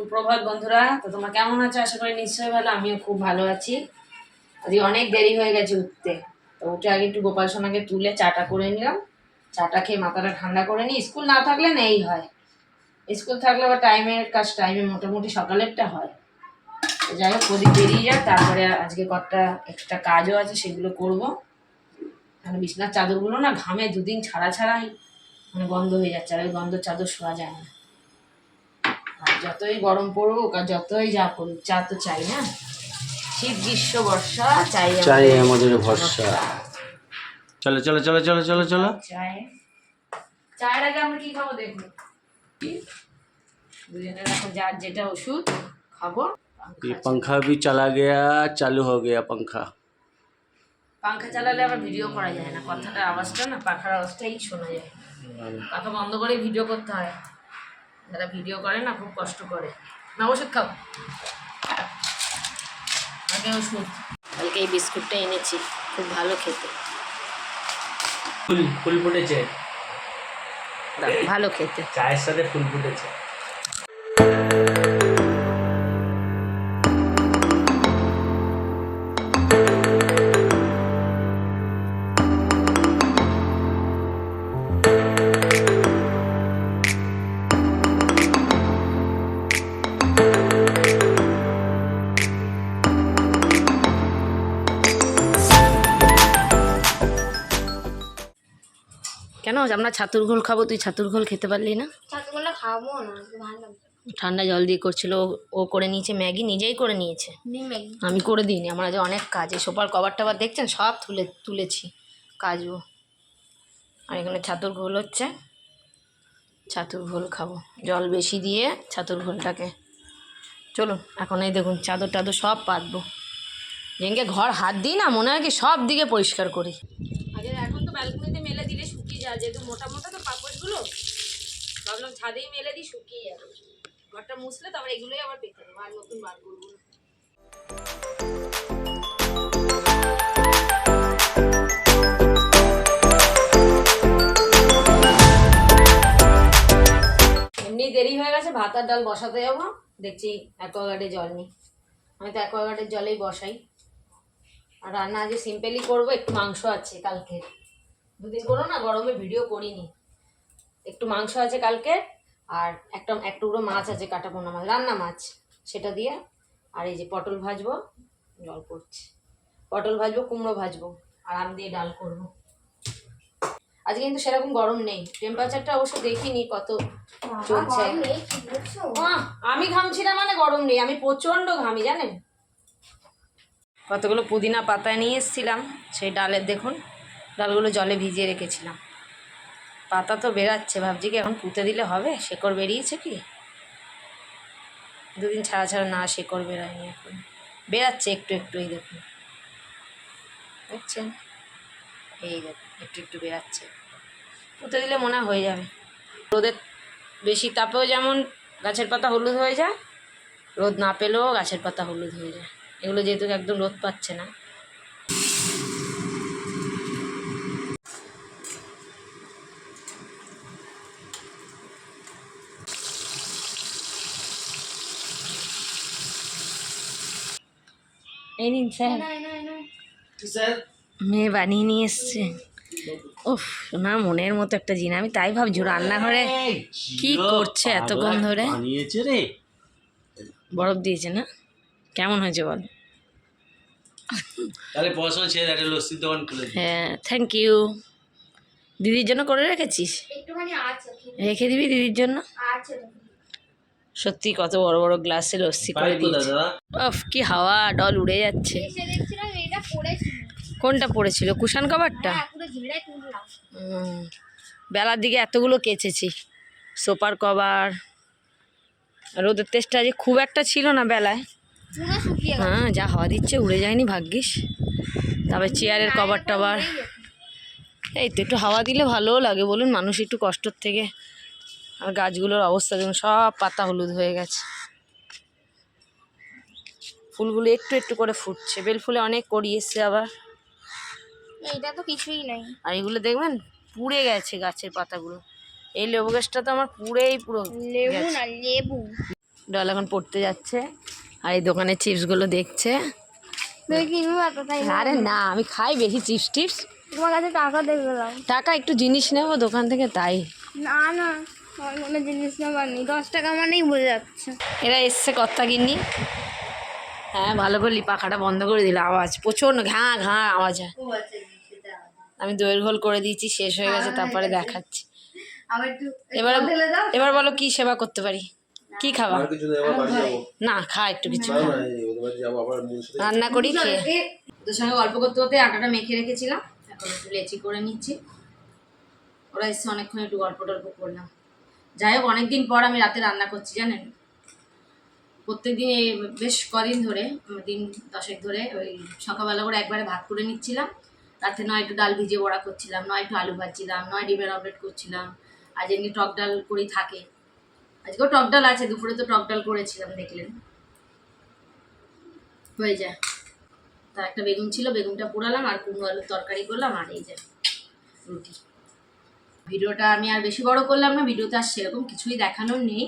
সুপ্রভাত বন্ধুরা। তো তোমরা কেমন আছো? আশা করি নিশ্চয়ই ভালো। আমিও খুব ভালো আছি। আজকে অনেক দেরি হয়ে গেছে উঠতে, তো উঠে আগে একটু গোপাল সোনাকে তুলে চাটা করে নিলাম। চাটা খেয়ে মাথাটা ঠান্ডা করে নিই। স্কুল না থাকলে নেই হয়, স্কুল থাকলে আবার টাইমের কাজ টাইমে মোটামুটি সকালেরটা হয়। তো যাই হোক, প্রদীপ বেরিয়ে যাক, তারপরে আজকে কটা এক্সট্রা কাজও আছে সেগুলো করবো। মানে বিছনার চাদরগুলো না ঘামে দুদিন ছাড়া ছাড়াই মানে গন্ধ হয়ে যাচ্ছে, আর ওই গন্ধ চাদর শোয়া যায় না। আর যতই গরম পড়ুক আর যতই যা পড়ুক, চা তো চাই না। শীত গ্রীষ্ম বর্ষা চাই আমাদের ভরসা। চলো চলো চলো চলো চলো চলো। চায়ের আগে আমরা কি খাবো দেখবো। দুজনের এখন যার যেটা ওষুধ খাবো। ये पंखा भी चला गया, चालू हो गया पंखा। পাখা চালালে আবার ভিডিও করা যায় না, কথাটার আওয়াজটা না পাখার আওয়াজটাই শোনা যায়। পাখা বন্ধ করে ভিডিও করতে হয়। যারা ভিডিও করে না খুব কষ্ট করে। না ওষুধ খাও, আগে ওষুধ। কালকে এই বিস্কুটটা এনেছি, খুব ভালো খেতে, ফুল ফুল ফুটেছে, ভালো খেতে। চায়ের সাথে ফুল ফুটেছে। কেন আমরা ছাতুর ঘোল খাবো, তুই ছাতুর ঘোল খেতে পারলি না? ছাতুগুলো খাবো না, ভালো ঠান্ডা জল দিয়ে করছিল, ও করে নিয়েছে, ম্যাগি নিজেই করে নিয়েছে, আমি করে দিইনি। আমার আজ অনেক কাজ, এই সোফার কভার টাবার দেখছেন সব তুলেছি, কাজও। আর এখানে ছাতুর ঘোল হচ্ছে, ছাতুর ঘোল খাবো জল বেশি দিয়ে ছাতুর ঘোলটাকে। চলুন এখন এই দেখুন চাদর টাদর সব পাতবো। যেদিনকে ঘর হাত দিই না মনে হয় কি সব দিকে পরিষ্কার করি। আগে এখন তো ব্যালকনিতে মেলে দিলে শুকিয়ে যায়, যেহেতু মোটা মোটা তো পাপড়গুলো, ভাবলাম ছাদেই মেলে দিই, শুকিয়ে যাবে। ঘরটা মুছলে তারপর এগুলোই আবার পেতে দেবো, আর নতুন বার করবো না। এমনি দেরি হয়ে গেছে, ভাত আর ডাল বসাতে যাবো। দেখছি অ্যাকোয়াগার্ডে জল নেই, আমি তো অ্যাকোয়াগার্ডের জলেই বসাই। আর রান্না আজকে সিম্পলি করবো, একটু মাংস আছে কালকে, দুদিন করো না গরমে ভিডিও করিনি। একটু মাংস আছে কালকে, আর এক টুকরো মাছ আছে, কাটা পোনা মাছ, রান্না মাছ, সেটা দিয়ে। আর এই যে পটল ভাজবো, জল পড়ছে, পটল ভাজবো, কুমড়ো ভাজবো, আর আম দিয়ে ডাল করবো। আজকে কিন্তু সেরকম গরম নেই, টেম্পারেচারটা অবশ্য দেখিনি কত চলছে। আমি ঘামছি না মানে গরম নেই, আমি প্রচন্ড ঘামি জানেন। কতগুলো পুদিনা পাতা নিয়ে এসেছিলাম, সেই ডালের দেখুন ডালগুলো জলে ভিজিয়ে রেখেছিলাম। পাতা তো বেরাচ্ছে, ভাবছি কি এখন পুঁতে দিলে হবে। শেকড় বেরিয়েছে কি, দুদিন ছাড়া ছাড়া না শেকড় বেরায়নি, এখন বেরাচ্ছে একটু একটু। এই দেখুন, দেখছেন, এই দেখুন একটু একটু বেরাচ্ছে। পুঁতে দিলে মনে হয়ে যাবে। রোদের বেশি তাপেও যেমন গাছের পাতা হলুদ হয়ে যায়, রোদ না পেলেও গাছের পাতা হলুদ হয়ে যায়। এগুলো যেহেতু একদম রোদ পাচ্ছে না। এই নিন স্যার, মেয়ে বানিয়ে নিয়ে এসছে। উফ, না মনের মতো একটা জিনিস, আমি তাই ভাবছি রান্নাঘরে কি করছে এতক্ষণ ধরে। বানিয়েছে রে, বরফ দিয়েছে না? কেমন হয়েছে বল? তাহলে পড়াশোনা ছেড়ে একটা লস্যির দোকান খুলে দে। হ্যাঁ, থ্যাংক ইউ। দিদির জন্য করে রেখেছিস? একটুখানি আছে, রেখে দিবি দিদির জন্য। আছে। সত্যি কত বড় বড় গ্লাসে লস্যি করে দিয়েছে। অফ, কি হাওয়া, ডল উড়ে যাচ্ছে। এসে দেখছিলাম এটা পড়েছিল। কোনটা পড়েছিল? কুশান কভারটা? হ্যাঁ, পুরো ঝেড়ে তুললাম। বেলার দিকে এতগুলো কেচেছি, সোফার কভার। রোদের তেজটা আজ খুব একটা ছিল না বেলায়। পুরো শুকিয়ে গেছে। হ্যাঁ, যা হাওয়া দিচ্ছে উড়ে যায়নি ভাগ্যিস। তারপরে চেয়ারের কভার টভার, এই তো একটু হাওয়া দিলে ভালোও লাগে বলুন, মানুষ একটু কষ্টর থেকে। আর গাছগুলোর অবস্থা দেখুন, সব পাতা হলুদ হয়ে গেছে। ফুলগুলো একটু একটু করে ফুটছে, বেল ফুলে অনেক কড়ি এসছে আবার। এইটা তো কিছুই নেই। আর এগুলো দেখবেন পুড়ে গেছে গাছের পাতাগুলো। এই লেবু গাছটা তো আমার পুরো লেবু না, লেবু। ডল এখন পড়তে যাচ্ছে আর এই দোকানের চিপসগুলো দেখছে। তুমি কিনবে তো তাই না? আরে না, আমি খাই বেশি চিপস টিপস। তোমার কাছে টাকা দিয়ে গেলাম। টাকা একটু জিনিস নেবো দোকান থেকে, তাই। না না, আমার কোনো জিনিস নেবার নেই, 10 টাকা মানেই বোঝা যাচ্ছে। এরা এসছে কর্তা গিন্নি। হ্যাঁ ভালো করলি, পাখাটা বন্ধ করে দিল, আওয়াজ প্রচণ্ড ঘা ঘা আওয়াজ হয়। আমি দইয়ের ঘোল করে দিয়েছি, শেষ হয়ে গেছে, তারপরে দেখাচ্ছি। এবার এবার বলো কি সেবা করতে পারি, কি খাবা? আর কিছু নেই, আবার বাড়ি যাবো। না খা একটু কিছু না না, এই ওদের বাড়ি যাবো, আবার মুনির সাথে রান্না করি খেয়ে। তোর সঙ্গে গল্প করতে করতে আটাটা মেখে রেখেছিলাম, এখন একটু লেচি করে নিচ্ছি। ওরা এসে অনেকক্ষণ একটু গল্প টল্প করলাম। যাই হোক, অনেকদিন পর আমি রাতে রান্না করছি জানেন। প্রত্যেকদিন এই বেশ কদিন ধরে, দিন 10 ধরে ওই সকালবেলা করে একবারে ভাত করে নিচ্ছিলাম, রাতে নয় একটু ডাল ভিজিয়ে বড়া করছিলাম, নয় একটু আলু ভাজছিলাম, নয় ডিমের অমলেট করছিলাম। আজ এমনি টক ডাল করেই থাকে, আজকেও টক ডাল আছে, দুপুরে তো টক ডাল করেছিলাম দেখলেন, হয়ে যায়। তার একটা বেগুন ছিল, বেগুনটা পোড়ালাম, আর কুমড়ো আলুর তরকারি করলাম, আর এই যে রুটি। ভিডিওটা আমি আর বেশি বড় করলাম না, ভিডিওতে আর সেরকম কিছুই দেখানোর নেই।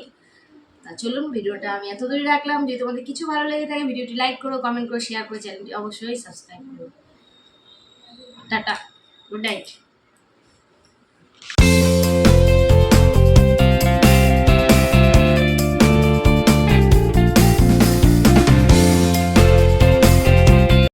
তা চলুন, ভিডিওটা আমি এত দূরে রাখলাম। যদি তোমাদের কিছু ভালো লেগে থাকে ভিডিওটি লাইক করো, কমেন্ট করো, শেয়ার করো, চ্যানেলটি অবশ্যই সাবস্ক্রাইব করো। Tata, good night.